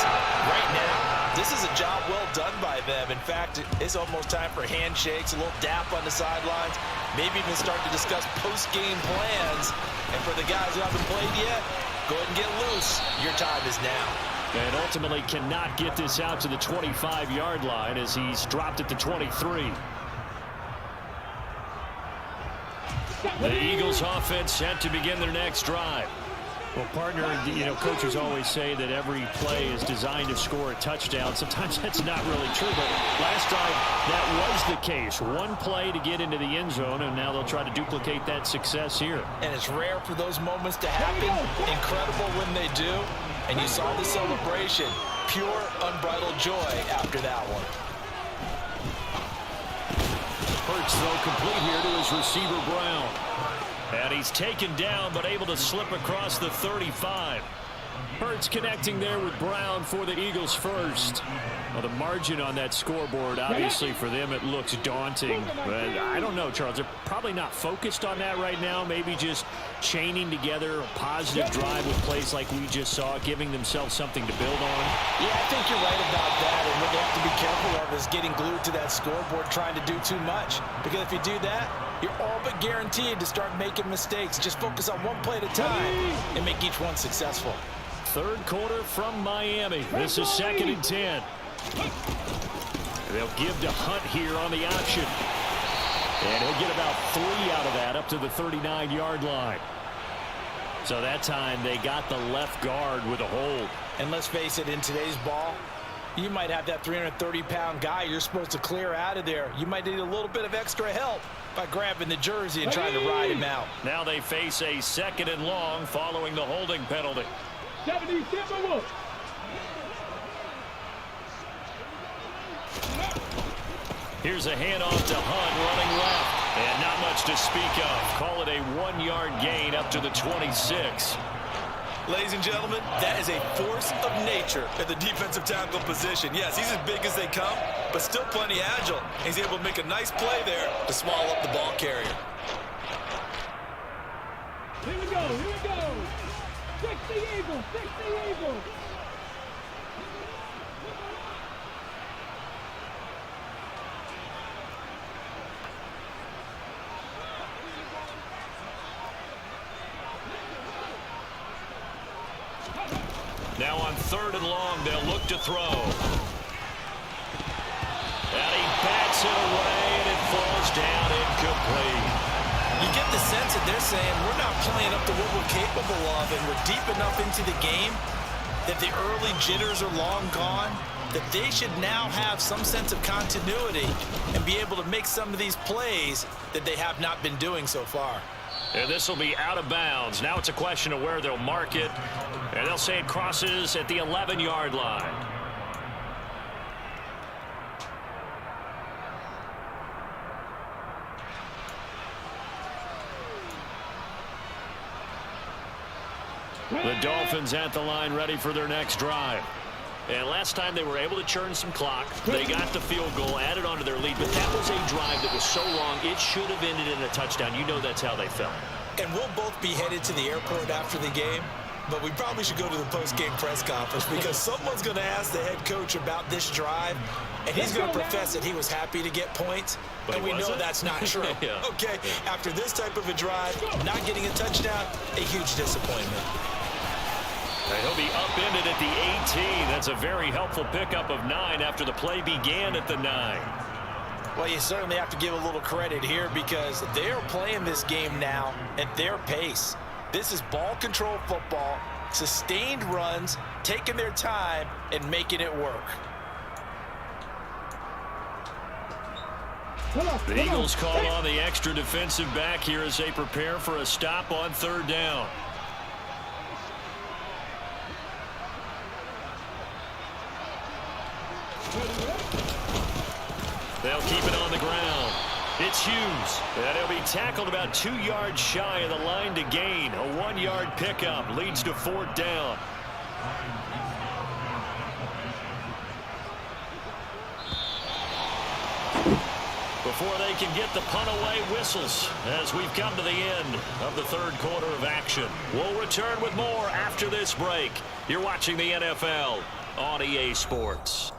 right now, this is a job well done by them. In fact, it's almost time for handshakes, a little dap on the sidelines, maybe even start to discuss post-game plans. And for the guys who haven't played yet, go ahead and get loose. Your time is now. And ultimately cannot get this out to the 25-yard line as he's dropped it to 23. The Eagles offense set to begin their next drive. Well, partner, coaches always say that every play is designed to score a touchdown. Sometimes that's not really true, but last drive that was the case. One play to get into the end zone, and now they'll try to duplicate that success here. And it's rare for those moments to happen. Incredible when they do. And you saw the celebration. Pure, unbridled joy after that one. Hurts throw complete here to his receiver Brown. And he's taken down but able to slip across the 35. Hurts connecting there with Brown for the Eagles first. Well, the margin on that scoreboard, obviously for them it looks daunting. But I don't know, Charles. They're probably not focused on that right now. Maybe just chaining together a positive drive with plays like we just saw, giving themselves something to build on. Yeah, I think you're right about that. And what they have to be careful of is getting glued to that scoreboard trying to do too much. Because if you do that, you're all but guaranteed to start making mistakes. Just focus on one play at a time and make each one successful. 3rd quarter from Miami. This is 2nd and 10. They'll give to Hunt here on the option. And he'll get about 3 out of that up to the 39-yard line. So that time they got the left guard with a hold. And let's face it, in today's ball, You might have that 330-pound guy you're supposed to clear out of there. You might need a little bit of extra help by grabbing the jersey and trying to ride him out. Now they face a 2nd and long following the holding penalty. 77 look. Here's a handoff to Hunt running left. And not much to speak of. Call it a 1-yard gain up to the 26. Ladies and gentlemen, that is a force of nature at the defensive tackle position. Yes, he's as big as they come, but still plenty agile. He's able to make a nice play there to swallow up the ball carrier. Here we go, here we go. 60 Eagles, 60 Eagles. Now on 3rd and long, they'll look to throw. And he bats it away, and it falls down incomplete. You get the sense that they're saying we're not playing up to what we're capable of, and we're deep enough into the game that the early jitters are long gone, that they should now have some sense of continuity and be able to make some of these plays that they have not been doing so far. And this will be out of bounds. Now it's a question of where they'll mark it. And they'll say it crosses at the 11-yard line. The Dolphins at the line ready for their next drive. And last time they were able to churn some clock. They got the field goal, added on to their lead. But that was a drive that was so long, it should have ended in a touchdown. You know that's how they felt. And we'll both be headed to the airport after the game. But we probably should go to the post-game press conference because someone's going to ask the head coach about this drive, and he's going to profess that he was happy to get points, but and we know that's not true. Yeah. Okay, after this type of a drive, not getting a touchdown, a huge disappointment. And he'll be upended at the 18. That's a very helpful pickup of 9 after the play began at the 9. Well, you certainly have to give a little credit here because they're playing this game now at their pace. This is ball control football, sustained runs, taking their time, and making it work. The Eagles call on the extra defensive back here as they prepare for a stop on 3rd down. They'll keep it on the ground. It's Hughes. And he'll be tackled about 2 yards shy of the line to gain. A 1-yard pickup leads to 4th down. Before they can get the punt away, whistles as we've come to the end of the 3rd quarter of action. We'll return with more after this break. You're watching the NFL on EA Sports.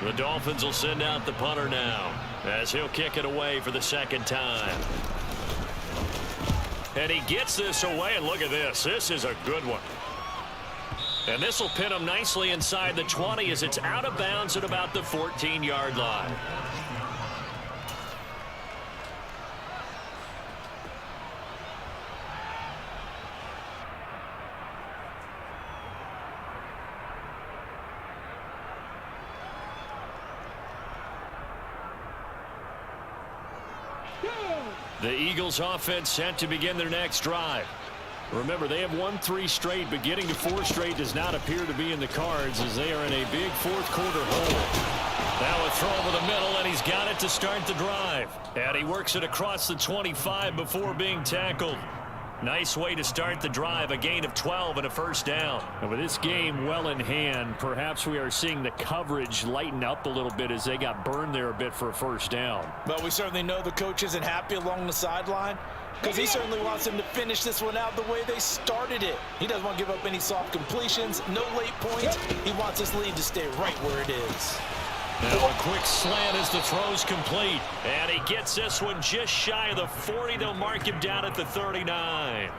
The Dolphins will send out the punter now as he'll kick it away for the 2nd time. And he gets this away, and look at this. This is a good one. And this will pin him nicely inside the 20 as it's out of bounds at about the 14-yard line. The Eagles offense set to begin their next drive. Remember, they have won 3 straight, but getting to 4 straight does not appear to be in the cards as they are in a big 4th quarter hole. Now a throw over the middle, and he's got it to start the drive. And he works it across the 25 before being tackled. Nice way to start the drive, a gain of 12 and a first down. And with this game well in hand, perhaps we are seeing the coverage lighten up a little bit as they got burned there a bit for a first down. But we certainly know the coach isn't happy along the sideline because he certainly wants them to finish this one out the way they started it. He doesn't want to give up any soft completions, no late points. He wants this lead to stay right where it is. Now a quick slant as the throw's complete. And he gets this one just shy of the 40. They'll mark him down at the 39.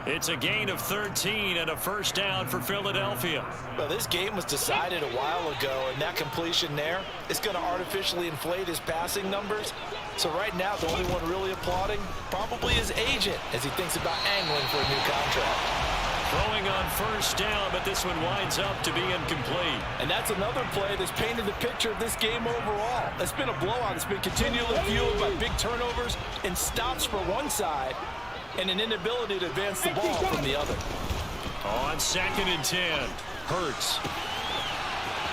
It's a gain of 13 and a first down for Philadelphia. Well, this game was decided a while ago, and that completion there is going to artificially inflate his passing numbers. So right now, the only one really applauding probably his agent as he thinks about angling for a new contract. Throwing on first down, but this one winds up to be incomplete. And that's another play that's painted the picture of this game overall. It's been a blowout. It's been continually fueled by big turnovers and stops for one side and an inability to advance the ball from the other. On 2nd and 10, Hurts.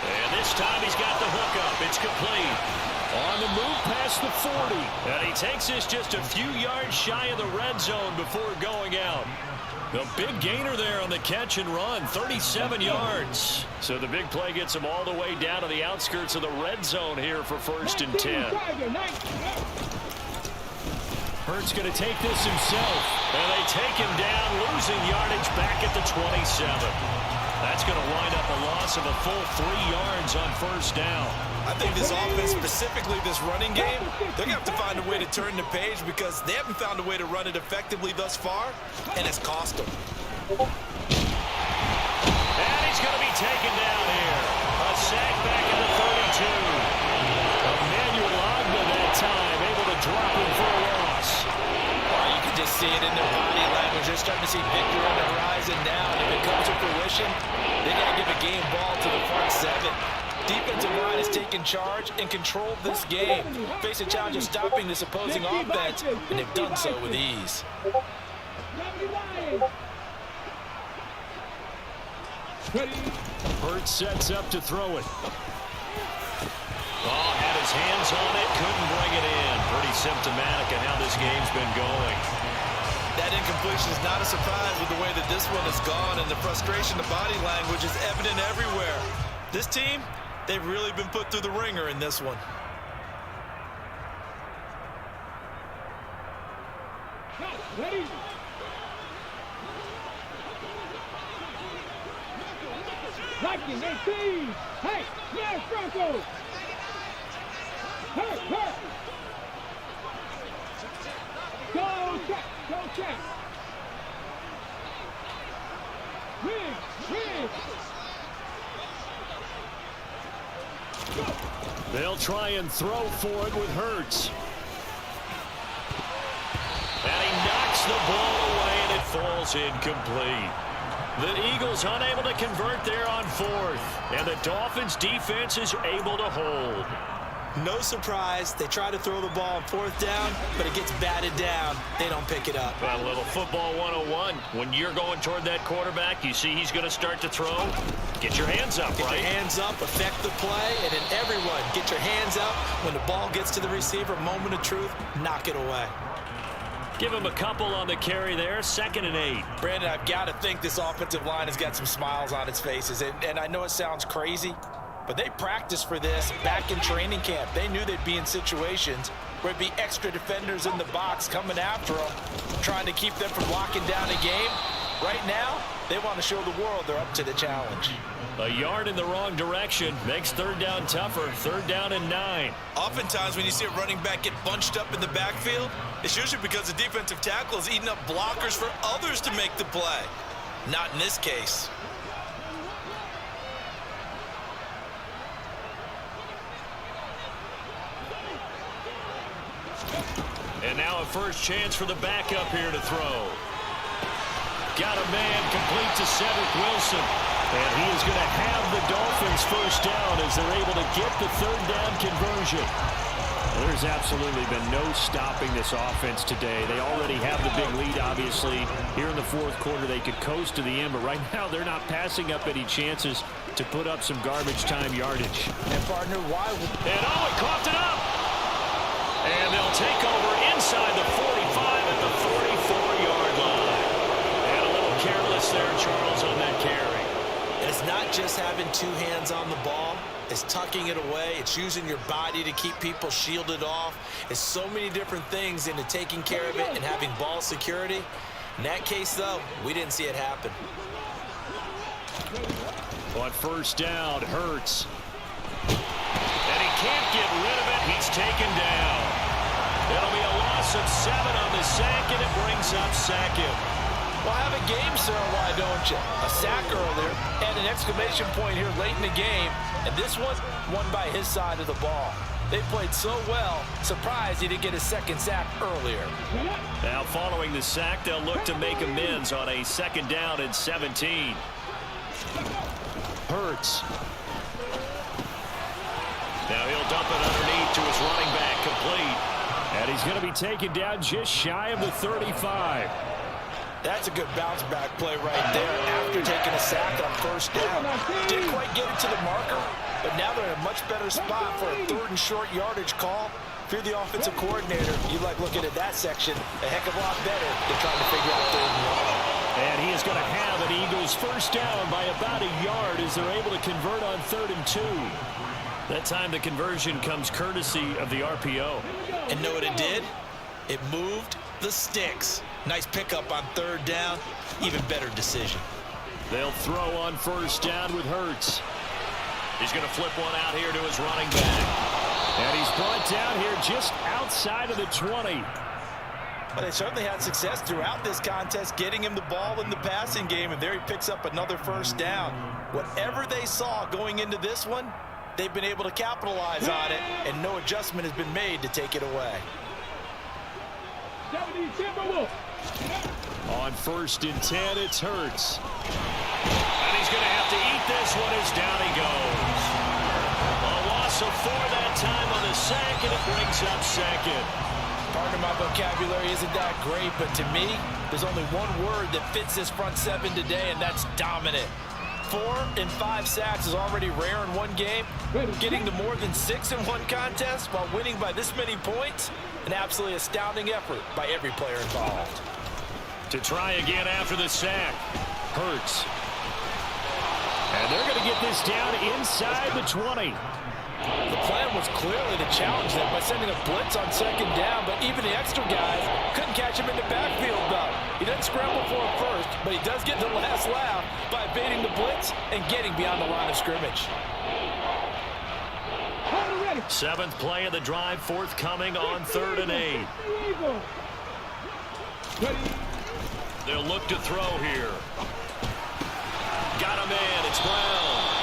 And this time he's got the hook up. It's complete. On the move past the 40. And he takes this just a few yards shy of the red zone before going out. The big gainer there on the catch and run, 37 yards. So the big play gets him all the way down to the outskirts of the red zone here for 1st and 10. Hurts going to take this himself. And they take him down, losing yardage back at the 27. That's going to wind up a loss of a full 3 yards on first down. I think this offense, specifically this running game, they're going to have to find a way to turn the page because they haven't found a way to run it effectively thus far, and it's cost them. And he's going to be taken down here. A sack back at the 32. Emmanuel Ogba that time able to drop him for a loss. Well, you can just see it in their body language. They're starting to see victory on the horizon now. And if it comes to fruition, they got to give a game ball to the front seven. Defensive line has taken charge and controlled this game. Face a challenge of stopping this opposing offense, and they've done so with ease. Hurts sets up to throw it. Oh, had his hands on it, couldn't bring it in. Pretty symptomatic of how this game's been going. That incompletion is not a surprise with the way that this one has gone, and the frustration, the body language is evident everywhere. This team, they've really been put through the ringer in this one. Ready? Liking 18. Hey, yes, Bronco. Hurt. Go check. Win. They'll try and throw for it with Hurts. And he knocks the ball away, and it falls incomplete. The Eagles unable to convert there on 4th, and the Dolphins defense is able to hold. No surprise, they try to throw the ball on 4th down, but it gets batted down. They don't pick it up. Well, a little football 101. When you're going toward that quarterback, you see he's going to start to throw. Get your hands up, Get right? your hands up, affect the play, and then everyone get your hands up. When the ball gets to the receiver, moment of truth, knock it away. Give him a couple on the carry there, 2nd and 8. Brandon, I've got to think this offensive line has got some smiles on its faces. And I know it sounds crazy, but they practiced for this back in training camp. They knew they'd be in situations where it'd be extra defenders in the box coming after them, trying to keep them from locking down a game. Right now, they want to show the world they're up to the challenge. A yard in the wrong direction makes 3rd down tougher. 3rd down and 9. Oftentimes when you see a running back get bunched up in the backfield, it's usually because the defensive tackle is eating up blockers for others to make the play. Not in this case. And now a first chance for the backup here to throw. Got a man complete to Cedric Wilson. And he is going to have the Dolphins first down as they're able to get the 3rd down conversion. There's absolutely been no stopping this offense today. They already have the big lead, obviously. Here in the 4th quarter, they could coast to the end, but right now they're not passing up any chances to put up some garbage time yardage. And partner, why? And it coughed it up. And they'll take over inside the 45 at the 44-yard line. space there, Charles, on that carry. And it's not just having two hands on the ball. It's tucking it away. It's using your body to keep people shielded off. It's so many different things into taking care of it and having ball security. In that case, though, we didn't see it happen. On first down, Hurts. And he can't get rid of it. He's taken down. It'll be a loss of 7 on the sack, and it brings up second. Well, have a game, sir, why don't you? A sack earlier and an exclamation point here late in the game. And this one won by his side of the ball. They played so well, surprised he didn't get a second sack earlier. Now following the sack, they'll look to make amends on a second down and 17. Hurts. Now he'll dump it underneath to his running back, complete. And he's going to be taken down just shy of the 35. That's a good bounce back play right there after taking a sack on first down. Didn't quite get it to the marker, but now they're in a much better spot for a 3rd and short yardage call. If you're the offensive coordinator, you like looking at that section a heck of a lot better than trying to figure out 3rd and 1. And he is going to have an Eagles first down by about a yard as they're able to convert on 3rd and 2. That time the conversion comes courtesy of the RPO. And know what it did? It moved the sticks. Nice pickup on 3rd down. Even better decision. They'll throw on first down with Hurts. He's going to flip one out here to his running back. And he's brought down here just outside of the 20. But they certainly had success throughout this contest getting him the ball in the passing game, and there he picks up another first down. Whatever they saw going into this one, they've been able to capitalize on it, and no adjustment has been made to take it away. On 1st and 10, it's Hurts. And he's going to have to eat this one as down he goes. A loss of 4 that time on the sack, and it brings up second. Pardon my vocabulary isn't that great, but to me, there's only one word that fits this front 7 today, and that's dominant. 4 and 5 sacks is already rare in one game. Getting to more than 6 in one contest while winning by this many points, an absolutely astounding effort by every player involved. To try again after the sack, Hurts. And they're going to get this down inside the 20. The plan was clearly to challenge them by sending a blitz on 2nd down, but even the extra guys couldn't catch him in the backfield, though. He doesn't scramble for it first, but he does get the last laugh by evading the blitz and getting beyond the line of scrimmage. 7th play of the drive, forthcoming on 3rd and 8. They'll look to throw here. Got him in. It's Brown.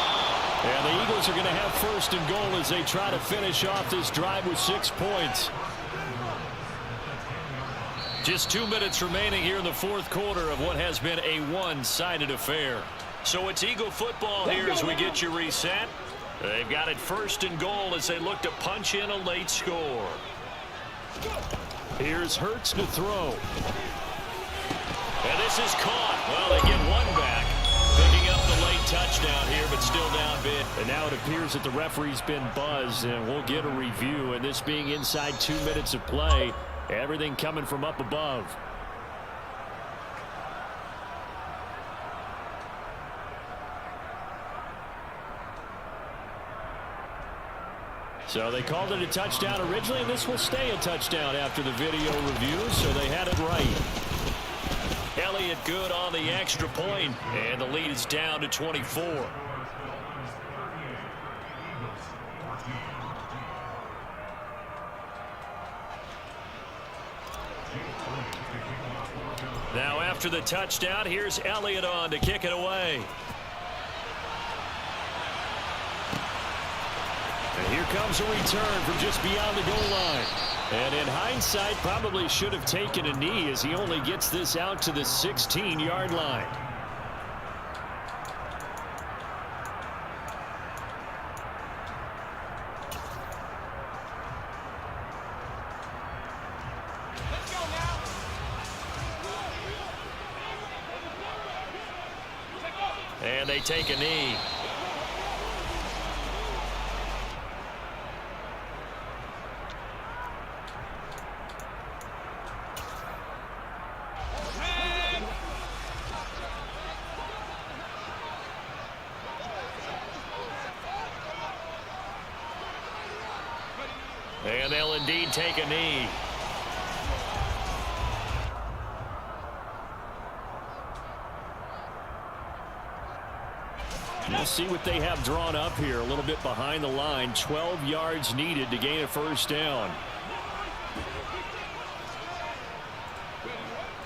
And the Eagles are going to have 1st and goal as they try to finish off this drive with 6 points. Just 2 minutes remaining here in the 4th quarter of what has been a one-sided affair. So it's Eagle football here as we get you reset. They've got it 1st and goal as they look to punch in a late score. Here's Hurts to throw. And this is caught. Well, they get one back. Picking up the late touchdown here, but still down big. And now it appears that the referee's been buzzed, and we'll get a review. And this being inside 2 minutes of play, everything coming from up above. So they called it a touchdown originally, and this will stay a touchdown after the video review, so they had it right. Elliott good on the extra point, and the lead is down to 24. Now after the touchdown, here's Elliott on to kick it away. And here comes a return from just beyond the goal line. And in hindsight, probably should have taken a knee as he only gets this out to the 16-yard line. Let's go now. And they take a knee. And they'll indeed take a knee. We'll see what they have drawn up here. A little bit behind the line. 12 yards needed to gain a first down.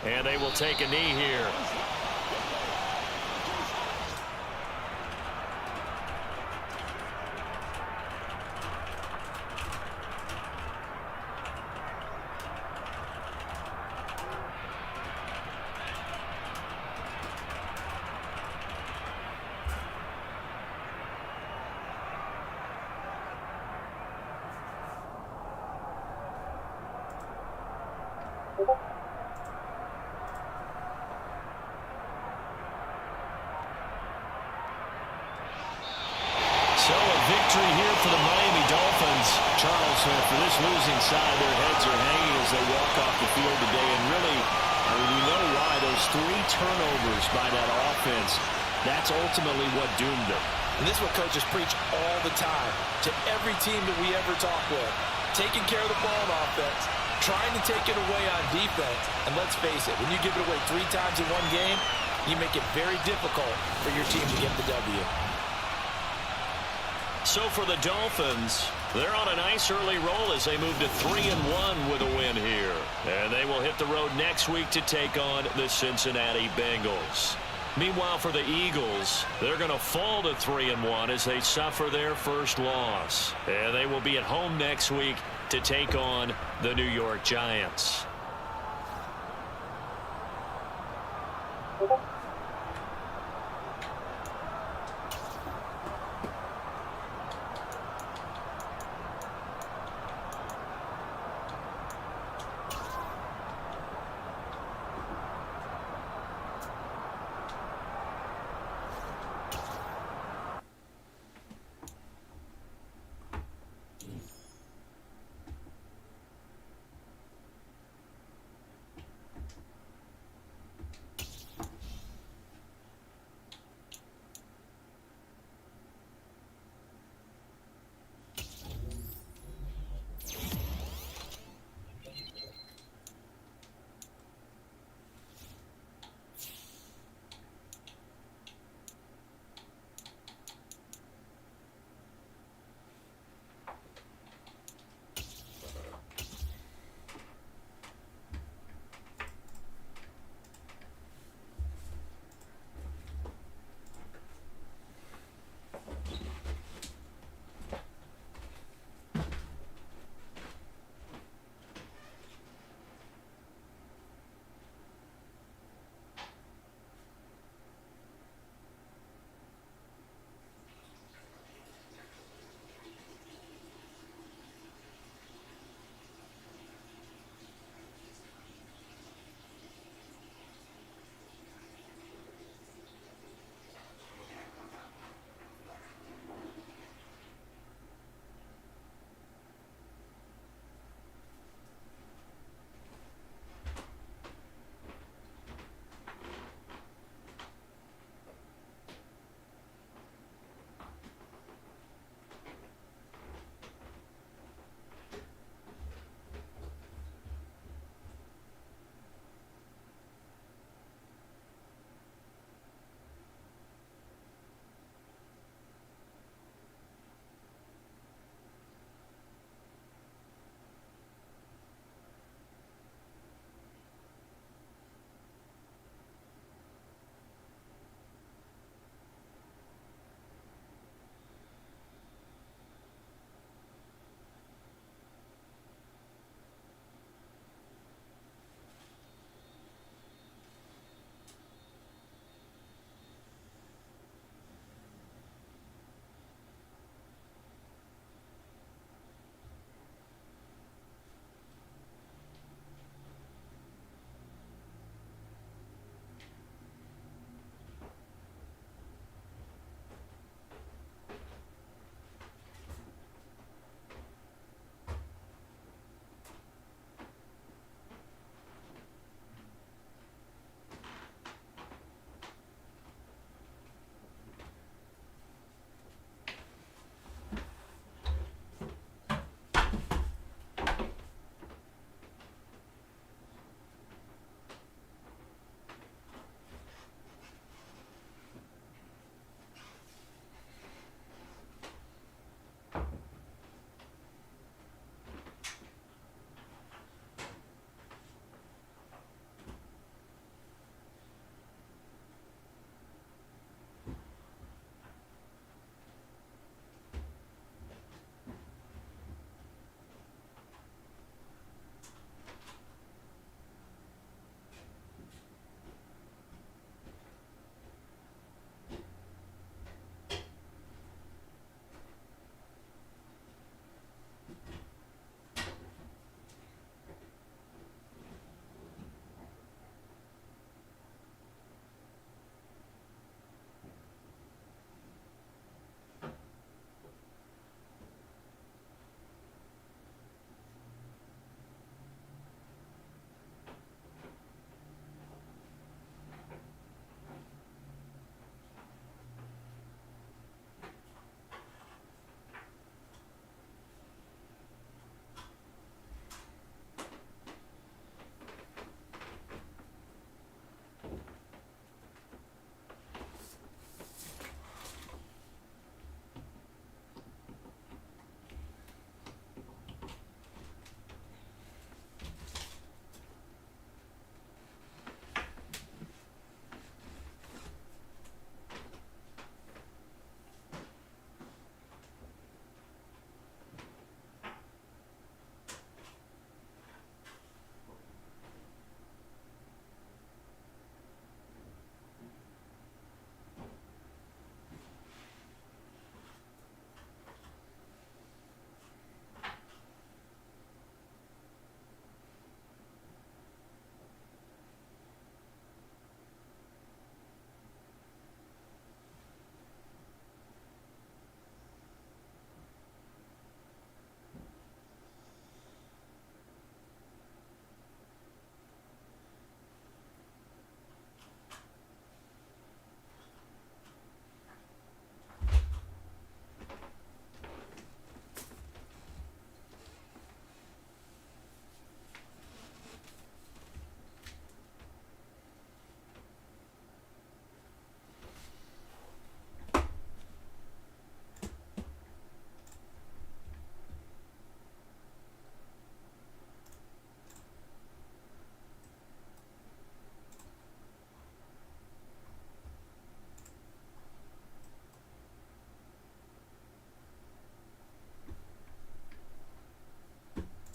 And they will take a knee here. So a victory here for the Miami Dolphins. Charles, for this losing side, their heads are hanging as they walk off the field today. And really, I mean, we know why. Those 3 turnovers by that offense, that's ultimately what doomed them. And this is what coaches preach all the time to every team that we ever talk with. Taking care of the ball on offense, trying to take it away on defense. And let's face it, when you give it away 3 times in one game, you make it very difficult for your team to get the W. So for the Dolphins, they're on a nice early roll as they move to 3-1 with a win here. And they will hit the road next week to take on the Cincinnati Bengals. Meanwhile, for the Eagles, they're going to fall to 3-1 as they suffer their first loss. And they will be at home next week to take on the New York Giants.